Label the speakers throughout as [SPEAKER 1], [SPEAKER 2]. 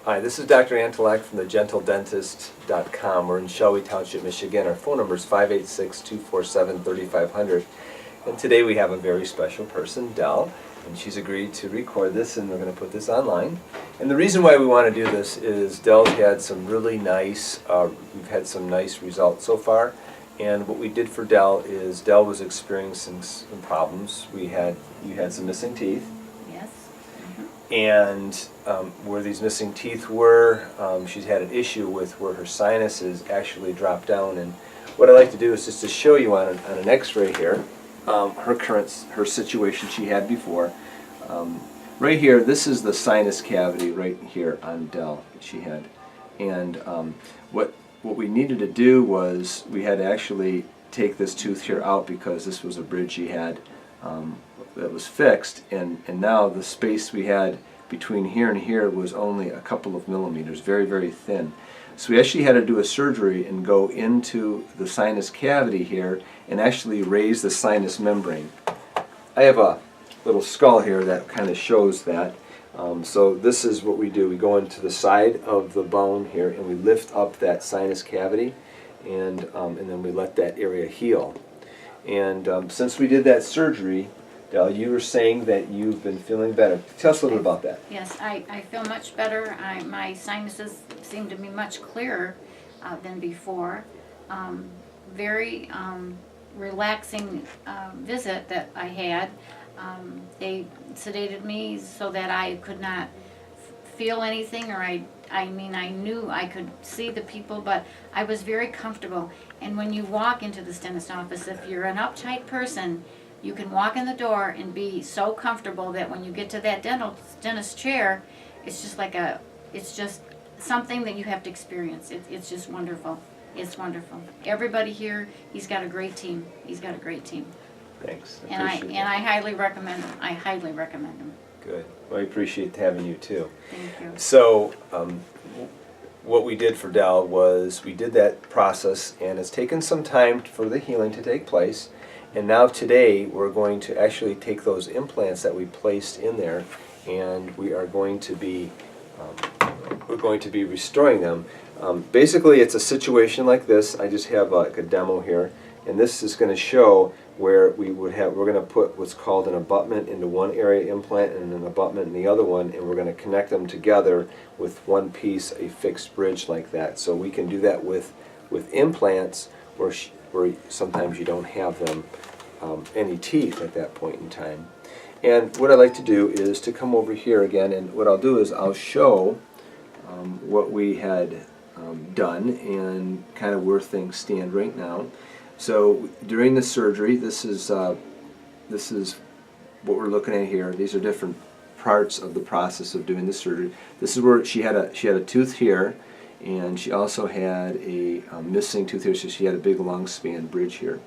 [SPEAKER 1] Hi, this is Dr. Antolak from thegentledentist.com. We're in Shelby Township, Michigan. Our phone number is 586-247-3500. And today we have a very special person, Dell, and she's agreed to record this, and we're going to put this online. And the reason why we want to do this is Dell's had some really nice, we've had some nice results so far. And what we did for Dell is Dell was experiencing some problems. You had some missing teeth.
[SPEAKER 2] Yes.
[SPEAKER 1] And where these missing teeth were, she's had an issue with where her sinuses actually dropped down. And what I like to do is just to show you on an X-ray here, her situation she had before. Right here, this is the sinus cavity right here on Dell that she had. And what we needed to do was we had to actually take this tooth here out because this was a bridge she had that was fixed, and now the space we had between here and here was only a couple of millimeters, very, very thin. So we actually had to do a surgery and go into the sinus cavity here and actually raise the sinus membrane. I have a little skull here that kind of shows that. So this is what we do. We go into the side of the bone here and we lift up that sinus cavity, and then we let that area heal. And since we did that surgery, Dell, you were saying that you've been feeling better. Tell us a little bit about that.
[SPEAKER 2] Yes, I feel much better. My sinuses seem to be much clearer than before. Very relaxing visit that I had. They sedated me so that I could not feel anything, or I mean, I knew I could see the people, but I was very comfortable. And when you walk into the dentist office, if you're an uptight person, you can walk in the door and be so comfortable that when you get to that dentist chair, it's just like it's just something that you have to experience. It's just wonderful. It's wonderful. Everybody here, he's got a great team. He's got a great team.
[SPEAKER 1] Thanks.
[SPEAKER 2] And I highly recommend him. I highly recommend him.
[SPEAKER 1] Good. Well, I appreciate having you too.
[SPEAKER 2] Thank you.
[SPEAKER 1] So what we did for Dell was we did that process, and it's taken some time for the healing to take place. And now today we're going to actually take those implants that we placed in there, and we are going to be restoring them. Basically, it's a situation like this. I just have like a demo here, and this is going to show where we're going to put what's called an abutment into one area implant and an abutment in the other one, and we're going to connect them together with one piece, a fixed bridge like that. So we can do that with implants where sometimes you don't have them any teeth at that point in time. And what I like to do is to come over here again, and what I'll do is I'll show what we had done and kind of where things stand right now. So during the surgery, this is what we're looking at here. These are different parts of the process of doing the surgery. This is where she had a tooth here, and she also had a missing tooth here, so she had a big long span bridge here.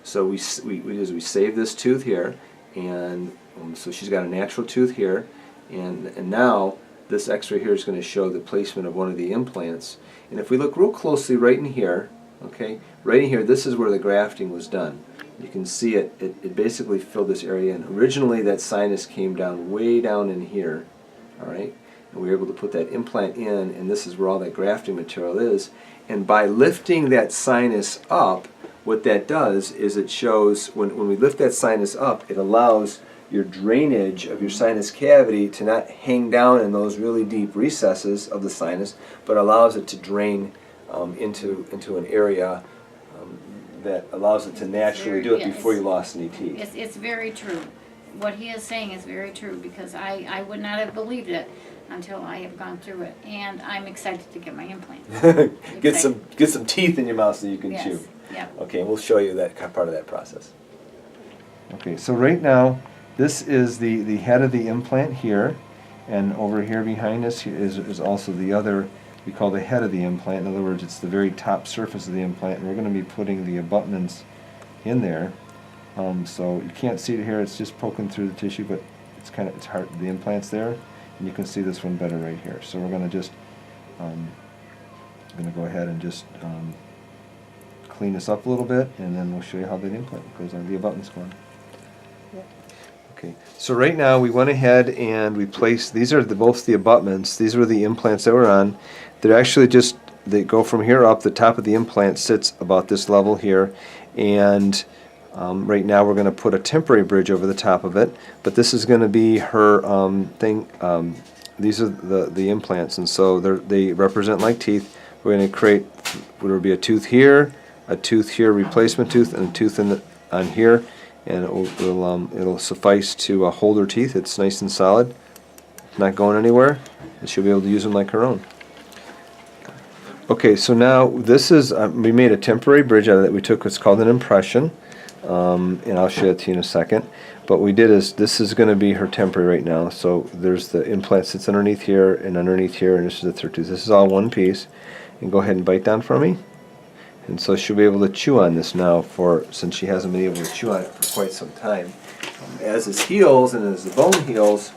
[SPEAKER 1] So we save this tooth here, and so she's got a natural tooth here, and now this X-ray here is going to show the placement of one of the implants. And if we look real closely right in here, okay, right in here, this is where the grafting was done. You can see it basically filled this area in. Originally that sinus came down way down in here, all right, and we were able to put that implant in, and this is where all that grafting material is. And by lifting that sinus up, what that does is it shows, when we lift that sinus up, it allows your drainage of your sinus cavity to not hang down in those really deep recesses of the sinus, but allows it to drain into an area that allows it to naturally do it before you lost any teeth.
[SPEAKER 2] It's very true. What he is saying is very true, because I would not have believed it until I have gone through it, and I'm excited to get my implant.
[SPEAKER 1] Get some teeth in your mouth so you can chew.
[SPEAKER 2] Yep.
[SPEAKER 1] Okay, we'll show you that part of that process. Okay, so right now this is the head of the implant here, and over here behind us is also the other, we call the head of the implant. In other words, it's the very top surface of the implant, and we're going to be putting the abutments in there. So you can't see it here; it's just poking through the tissue, but it's hard. The implant's there, and you can see this one better right here. So we're going to just go ahead and just clean this up a little bit, and then we'll show you how that implant goes on. The abutments go on. Okay, so right now we went ahead and we placed, these are both the abutments, these were the implants that were on. They're actually just, they go from here up, the top of the implant sits about this level here, and right now we're going to put a temporary bridge over the top of it, but this is going to be her these are the implants, and so they represent like teeth. We're going to create, there will be a tooth here, replacement tooth, and a tooth on here, and it'll suffice to hold her teeth. It's nice and solid, not going anywhere, and she'll be able to use them like her own. Okay, so now this is, we made a temporary bridge out of it. We took what's called an impression, and I'll show it to you in a second. But what we did is, this is going to be her temporary right now. So there's the implant sits underneath here, and this is the third tooth. This is all one piece. And go ahead and bite down for me. And so she'll be able to chew on this now, since she hasn't been able to chew on it for quite some time. As this heals and as the bone heals,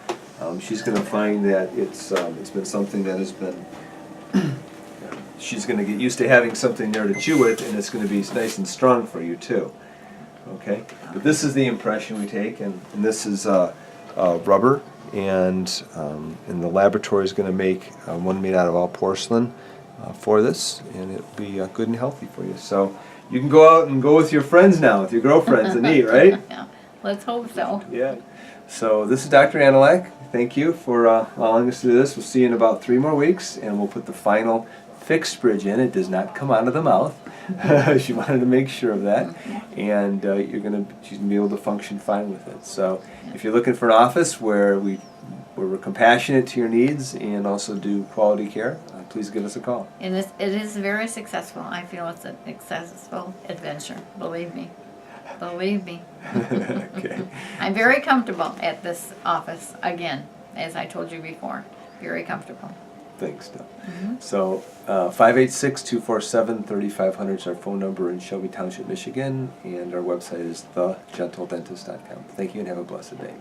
[SPEAKER 1] she's going to find that it's been something that has been. She's going to get used to having something there to chew with, and it's going to be nice and strong for you too. Okay, but this is the impression we take, and this is rubber, and the laboratory is going to make one made out of all porcelain for this, and it'll be good and healthy for you. So you can go out and go with your friends now, with your girlfriends, and eat, right?
[SPEAKER 2] Yeah, let's hope so.
[SPEAKER 1] Yeah. So this is Dr. Antolak. Thank you for allowing us to do this. We'll see you in about 3 more weeks, and we'll put the final fixed bridge in. It does not come out of the mouth. She wanted to make sure of that, and she's gonna be able to function fine with it. So if you're looking for an office where we're compassionate to your needs and also do quality care, please give us a call.
[SPEAKER 2] And it is very successful. I feel it's a successful adventure. Believe me. Believe me.
[SPEAKER 1] Okay.
[SPEAKER 2] I'm very comfortable at this office again, as I told you before. Very comfortable.
[SPEAKER 1] Thanks, Doug. So 586-247-3500 is our phone number in Shelby Township, Michigan, and our website is thegentledentist.com. Thank you and have a blessed day.